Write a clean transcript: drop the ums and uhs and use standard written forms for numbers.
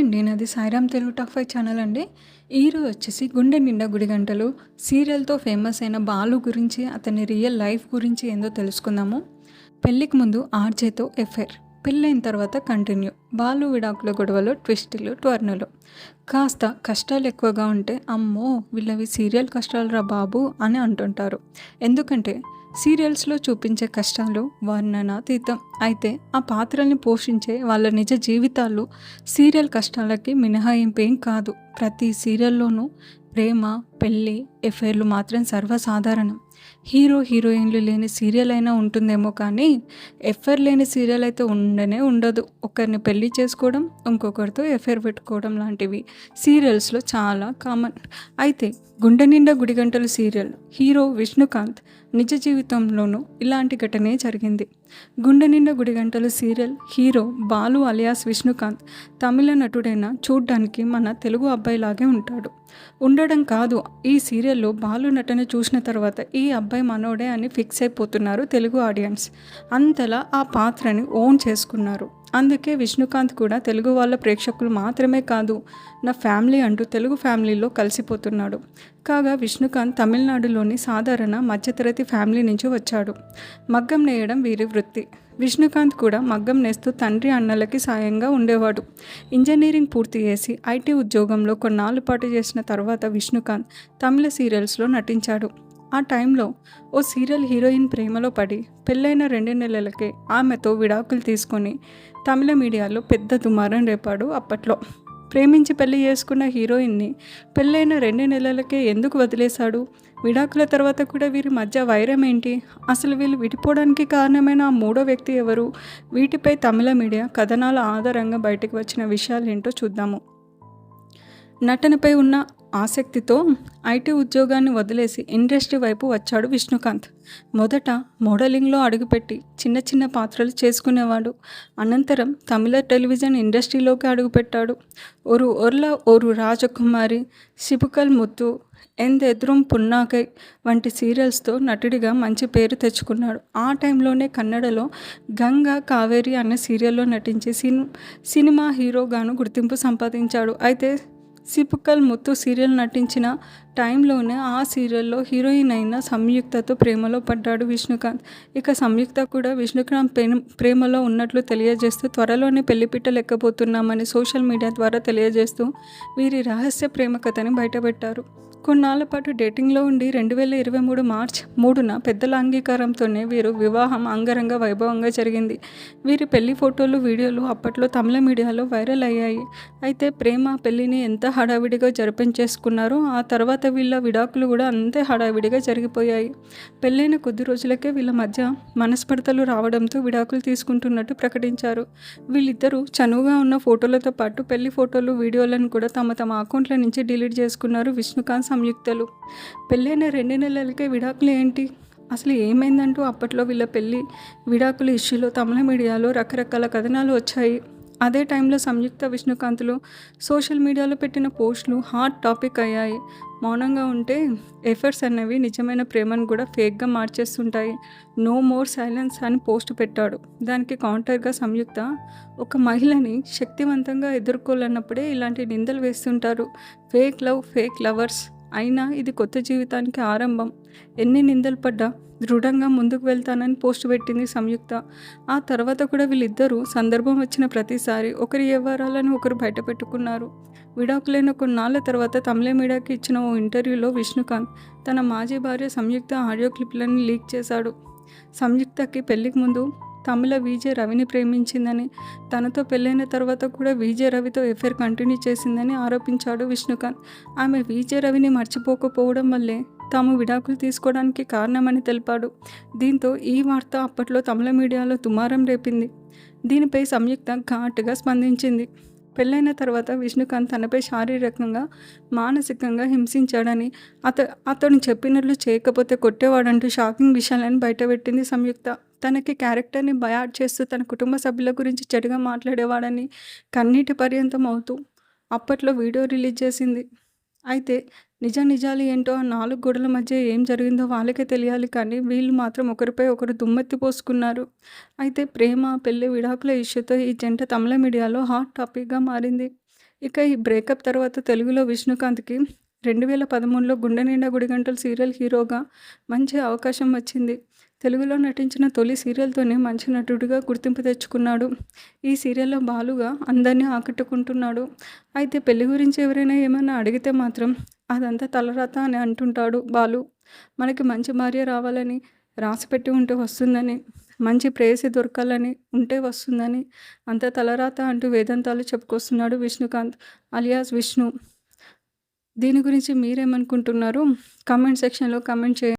అండి. నాది Sairam Telugu talk 5 channel అండి. ఈరోజు వచ్చేసి 'గుండె నిండా గుడిగంటలు' సీరియల్‌తో ఫేమస్ అయిన బాలు గురించి, అతని రియల్ లైఫ్ గురించి ఏందో తెలుసుకుందాము. పెళ్ళికి ముందు ఆర్‌జేతో ఎఫైర్, పెళ్ళైన తర్వాత కంటిన్యూ. బాలు విడాకుల గొడవలో ట్విస్టులు, టర్నులు. కాస్త కష్టాలు ఎక్కువగా ఉంటే అమ్మో వీళ్ళవి సీరియల్ కష్టాలురా బాబు అని అంటుంటారు. ఎందుకంటే సీరియల్స్లో చూపించే కష్టాలు వర్ణనాతీతం. అయితే ఆ పాత్రల్ని పోషించే వాళ్ళ నిజ జీవితాలు సీరియల్ కష్టాలకి మినహాయింపేం కాదు. ప్రతి సీరియల్లోనూ ప్రేమ, పెళ్ళి, ఎఫైర్లు మాత్రం సర్వసాధారణం. హీరో హీరోయిన్లు లేని సీరియల్ అయినా ఉంటుందేమో కానీ ఎఫైర్ లేని సీరియల్ అయితే ఉండనే ఉండదు. ఒకరిని పెళ్లి చేసుకోవడం, ఇంకొకరితో ఎఫైర్ పెట్టుకోవడం లాంటివి సీరియల్స్లో చాలా కామన్. అయితే 'గుండె నిండా గుడిగంటలు' సీరియల్ హీరో విష్ణుకాంత్ నిజ జీవితంలోనూ ఇలాంటి ఘటనే జరిగింది. 'గుండె నిండా గుడిగంటలు' serial hero Balu alias Vishnukant తమిళ నటుడైన చూడ్డానికి మన తెలుగు అబ్బాయిలాగే ఉంటాడు. ఉండడం కాదు, ఈ సీరియల్లో బాలు నటన చూసిన తర్వాత ఈ అబ్బాయి మనోడే అని ఫిక్స్ అయిపోతున్నారు తెలుగు ఆడియన్స్. అంతలా ఆ పాత్రని ఓన్ చేసుకున్నారు. అందుకే విష్ణుకాంత్ కూడా తెలుగు వాళ్ళ ప్రేక్షకులు మాత్రమే కాదు, నా ఫ్యామిలీ అంటూ తెలుగు ఫ్యామిలీలో కలిసిపోతున్నాడు. కాగా విష్ణుకాంత్ తమిళనాడులోని సాధారణ మధ్యతరగతి ఫ్యామిలీ నుంచి వచ్చాడు. మగ్గం నేయడం వీరి వృత్తి. విష్ణుకాంత్ కూడా మగ్గం నేస్తూ తండ్రి అన్నలకి సాయంగా ఉండేవాడు. ఇంజనీరింగ్ పూర్తి చేసి ఐటీ ఉద్యోగంలో కొన్నాళ్ళ పాటు చేసిన తర్వాత విష్ణుకాంత్ తమిళ సీరియల్స్లో నటించాడు. ఆ టైంలో ఓ సీరియల్ హీరోయిన్ ప్రేమలో పడి పెళ్ళైన 2 నెలలకే ఆమెతో విడాకులు తీసుకొని తమిళ మీడియాలో పెద్ద దుమారం రేపాడు. అప్పట్లో ప్రేమించి పెళ్లి చేసుకున్న హీరోయిన్ని పెళ్ళైన 2 నెలలకే ఎందుకు వదిలేశాడు? విడాకుల తర్వాత కూడా వీరి మధ్య వైరం ఏంటి? అసలు వీళ్ళు విడిపోవడానికి కారణమైన ఆ మూడో వ్యక్తి ఎవరు? వీటిపై తమిళ మీడియా కథనాల ఆధారంగా బయటకు వచ్చిన విషయాలు ఏంటో చూద్దాము. నటనపై ఉన్న ఆసక్తితో ఐటీ ఉద్యోగాన్ని వదిలేసి ఇండస్ట్రీ వైపు వచ్చాడు విష్ణుకాంత్. మొదట మోడలింగ్లో అడుగుపెట్టి చిన్న చిన్న పాత్రలు చేసుకునేవాడు. అనంతరం తమిళ టెలివిజన్ ఇండస్ట్రీలోకి అడుగుపెట్టాడు. ఒరు ఒర్ల ఒరు రాజకుమారి, సిపుకల్ ముత్తు, ఎందెద్రుం పున్నాకై వంటి సీరియల్స్తో నటుడిగా మంచి పేరు తెచ్చుకున్నాడు. ఆ టైంలోనే కన్నడలో గంగా కావేరి అనే సీరియల్లో నటించి సినిమా హీరోగాను గుర్తింపు సంపాదించాడు. అయితే సిపుకల్ ముత్తు సీరియల్ నటించిన టైంలోనే ఆ సీరియల్లో హీరోయిన్ అయిన సంయుక్తతో ప్రేమలో పడ్డాడు విష్ణుకాంత్. ఇక సంయుక్త కూడా విష్ణుకాంత్ ప్రేమలో ఉన్నట్లు తెలియజేస్తూ త్వరలోనే పెళ్లిపీటలు ఎక్కబోతున్నామని సోషల్ మీడియా ద్వారా తెలియజేస్తూ వీరి రహస్య ప్రేమ కథని బయటపెట్టారు. కొన్నాళ్ల పాటు డేటింగ్లో ఉండి 2023 మార్చ్ 3న పెద్దల అంగీకారంతోనే వీరు వివాహం అంగరంగ వైభవంగా జరిగింది. వీరి పెళ్లి ఫోటోలు, వీడియోలు అప్పట్లో తమిళ మీడియాలో వైరల్ అయ్యాయి. అయితే ప్రేమ, పెళ్లిని ఎంత హడావిడిగా జరిపించేసుకున్నారో ఆ తర్వాత వీళ్ళ విడాకులు కూడా అంతే హడావిడిగా జరిగిపోయాయి. పెళ్ళైన కొద్ది రోజులకే వీళ్ళ మధ్య మనస్పర్ధలు రావడంతో విడాకులు తీసుకుంటున్నట్టు ప్రకటించారు. వీళ్ళిద్దరూ చనువుగా ఉన్న ఫోటోలతో పాటు పెళ్లి ఫోటోలు, వీడియోలను కూడా తమ అకౌంట్ల నుంచి డిలీట్ చేసుకున్నారు విష్ణుకాంత్, సంయుక్తలు. పెళ్ళైన 2 నెలలకే విడాకులు ఏంటి? అసలు ఏమైందంటూ అప్పట్లో వీళ్ళ పెళ్లి విడాకుల ఇష్యూలో తమిళ మీడియాలో రకరకాల కథనాలు వచ్చాయి. అదే టైంలో సంయుక్త, విష్ణుకాంత్లు సోషల్ మీడియాలో పెట్టిన పోస్టులు హాట్ టాపిక్ అయ్యాయి. మౌనంగా ఉంటే ఎఫర్ట్స్ అనేవి నిజమైన ప్రేమను కూడా ఫేక్గా మార్చేస్తుంటాయి. నో మోర్ సైలెన్స్ అని పోస్ట్ పెట్టాడు. దానికి కౌంటర్గా సంయుక్త, ఒక మహిళని శక్తివంతంగా ఎదుర్కోలేనప్పుడే ఇలాంటి నిందలు వేస్తుంటారు. Fake love, fake lovers. అయినా ఇది కొత్త జీవితానికి ఆరంభం. ఎన్ని నిందలు పడ్డా దృఢంగా ముందుకు వెళ్తానని పోస్ట్ పెట్టింది సంయుక్త. ఆ తర్వాత కూడా వీళ్ళిద్దరూ సందర్భం వచ్చిన ప్రతిసారి ఒకరి వ్యవహారాలను ఒకరు బయట పెట్టుకున్నారు. విడాకులైన కొన్నాళ్ళ తర్వాత తమిళ మీడియాకి ఇచ్చిన ఓ ఇంటర్వ్యూలో విష్ణుకాంత్ తన మాజీ భార్య సంయుక్త ఆడియో క్లిప్లను లీక్ చేశాడు. సంయుక్తకి పెళ్లికి ముందు తమిళ విజే రవిని ప్రేమించిందని, తనతో పెళ్ళైన తర్వాత కూడా విజే రవితో ఎఫైర్ కంటిన్యూ చేసిందని ఆరోపించాడు విష్ణుకాంత్. ఆమె విజే రవిని మర్చిపోకపోవడం వల్లే తాము విడాకులు తీసుకోవడానికి కారణమని తెలిపాడు. దీంతో ఈ వార్త అప్పట్లో తమిళ మీడియాలో దుమారం రేపింది. దీనిపై సంయుక్త ఘాటుగా స్పందించింది. పెళ్ళైన తర్వాత విష్ణుకాంత్ తనపై శారీరకంగా, మానసికంగా హింసించాడని, అతను చెప్పినట్లు చేయకపోతే కొట్టేవాడంటూ షాకింగ్ విషయాలను బయటపెట్టింది సంయుక్త. తనకి క్యారెక్టర్ని బయాడ్ చేస్తూ తన కుటుంబ సభ్యుల గురించి చెడుగా మాట్లాడేవాడని కన్నీటి పర్యంతం అవుతూ అప్పట్లో వీడియో రిలీజ్ చేసింది. అయితే నిజాలు ఏంటో ఆ 4 గోడల మధ్య ఏం జరిగిందో వాళ్ళకే తెలియాలి, కానీ వీళ్ళు మాత్రం ఒకరిపై ఒకరు దుమ్మెత్తి పోసుకున్నారు. అయితే ప్రేమ, పెళ్లి, విడాకుల ఇష్యూతో ఈ జంట తమిళ మీడియాలో హాట్ టాపిక్గా మారింది. ఇక ఈ బ్రేకప్ తర్వాత తెలుగులో విష్ణుకాంత్‌కి 2013లో 'గుండె నిండా గుడిగంటలు' సీరియల్ హీరోగా మంచి అవకాశం వచ్చింది. తెలుగులో నటించిన తొలి సీరియల్‌తోనే మంచి నటుడిగా గుర్తింపు తెచ్చుకున్నాడు. ఈ సీరియల్‌లో బాలుగా అందరినీ ఆకట్టుకుంటున్నాడు. అయితే పెళ్లి గురించి ఎవరైనా ఏమన్నా అడిగితే మాత్రం అదంతా తలరాత అని అంటుంటాడు బాలు. మనకి మంచి భార్య రావాలని, రాసిపెట్టి ఉంటే వస్తుందని, మంచి ప్రేయసి దొరకాలని ఉంటే వస్తుందని, అంతా తలరాత అంటూ వేదాంతాలు చెప్పుకొస్తున్నాడు విష్ణుకాంత్ అలియాస్ విష్ణు. దీని గురించి మీరేమనుకుంటున్నారో కామెంట్ సెక్షన్‌లో కామెంట్ చేయండి.